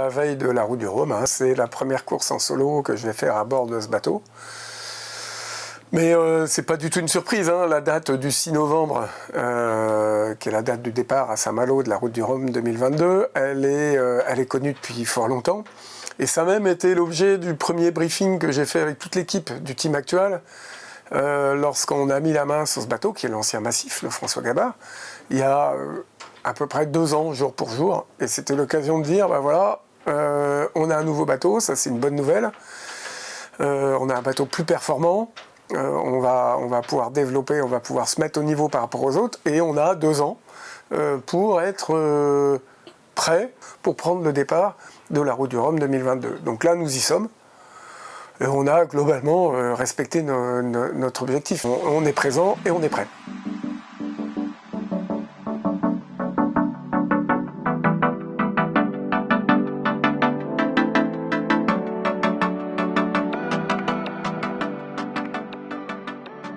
la veille de la Route du Rhum, hein. C'est la première course en solo que je vais faire à bord de ce bateau. Mais c'est pas du tout une surprise, hein. La date du 6 novembre, qui est la date du départ à Saint-Malo de la Route du Rhum 2022, elle est connue depuis fort longtemps. Et ça a même été l'objet du premier briefing que j'ai fait avec toute l'équipe du team actuel, lorsqu'on a mis la main sur ce bateau, qui est l'ancien Massif, le François Gabard, il y a à peu près 2 ans, jour pour jour. Et c'était l'occasion de dire, ben voilà, on a un nouveau bateau, ça c'est une bonne nouvelle. On a un bateau plus performant. On va pouvoir développer, on va pouvoir se mettre au niveau par rapport aux autres, et on a 2 ans pour être prêt pour prendre le départ de la Route du Rhum 2022. Donc là, nous y sommes. Et on a globalement respecté notre objectif. On est présent et on est prêt.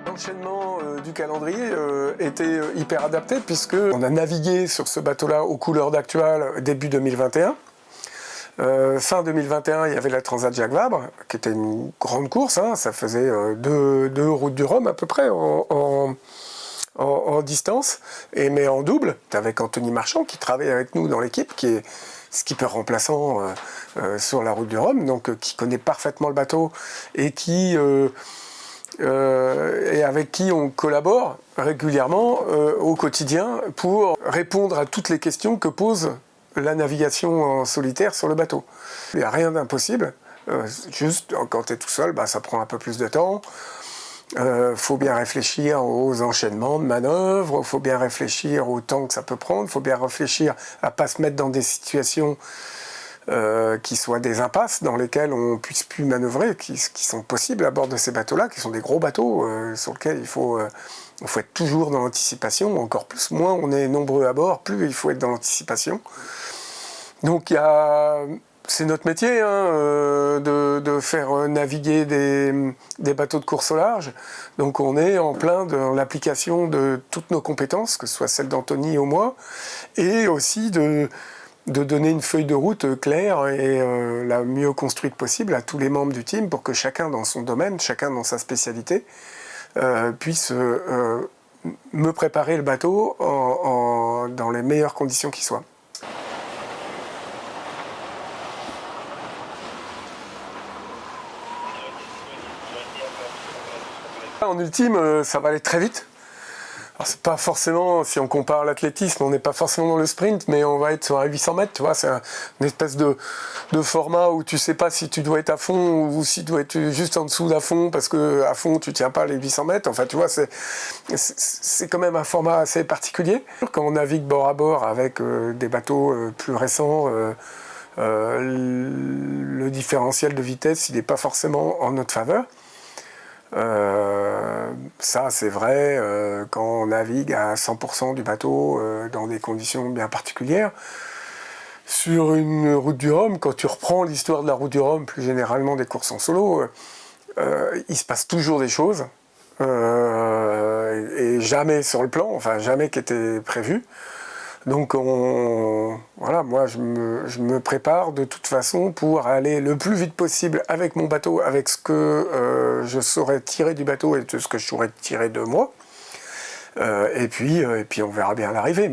L'enchaînement du calendrier était hyper adapté, puisque on a navigué sur ce bateau-là aux couleurs d'Actual début 2021. Fin 2021, il y avait la Transat Jacques Vabre, qui était une grande course, hein. Ça faisait deux routes du Rhum à peu près en distance, mais en double, avec Anthony Marchand qui travaille avec nous dans l'équipe, qui est skipper remplaçant sur la Route du Rhum, donc qui connaît parfaitement le bateau et et avec qui on collabore régulièrement au quotidien pour répondre à toutes les questions que pose la navigation en solitaire sur le bateau. Il n'y a rien d'impossible, juste quand tu es tout seul, ça prend un peu plus de temps. Faut bien réfléchir aux enchaînements de manœuvres, faut bien réfléchir au temps que ça peut prendre, faut bien réfléchir à ne pas se mettre dans des situations qui soient des impasses dans lesquelles on ne puisse plus manœuvrer, qui sont possibles à bord de ces bateaux-là, qui sont des gros bateaux sur lesquels il faut être toujours dans l'anticipation. Encore plus, moins on est nombreux à bord, plus il faut être dans l'anticipation. Donc c'est notre métier, hein, de faire naviguer des bateaux de course au large. Donc on est en plein dans l'application de toutes nos compétences, que ce soit celles d'Anthony ou moi, et aussi de donner une feuille de route claire et la mieux construite possible à tous les membres du team, pour que chacun dans son domaine, chacun dans sa spécialité, puisse me préparer le bateau dans les meilleures conditions qui soient. En ultime, ça va aller très vite. Alors c'est pas forcément, si on compare l'athlétisme, on n'est pas forcément dans le sprint, mais on va être sur un 800 mètres, tu vois, c'est une espèce de format où tu sais pas si tu dois être à fond ou si tu dois être juste en dessous d'à fond, parce que à fond tu tiens pas les 800 mètres, enfin tu vois, c'est quand même un format assez particulier. Quand on navigue bord à bord avec des bateaux plus récents, le différentiel de vitesse, il n'est pas forcément en notre faveur. Ça c'est vrai quand on navigue à 100% du bateau dans des conditions bien particulières. Sur une route du Rhum, quand tu reprends l'histoire de la route du Rhum, plus généralement des courses en solo, il se passe toujours des choses et jamais sur le plan, enfin jamais qui était prévu. Donc voilà, moi je me prépare de toute façon pour aller le plus vite possible avec mon bateau, avec ce que je saurais tirer du bateau et ce que je saurais tirer de moi. Et puis on verra bien à l'arrivée.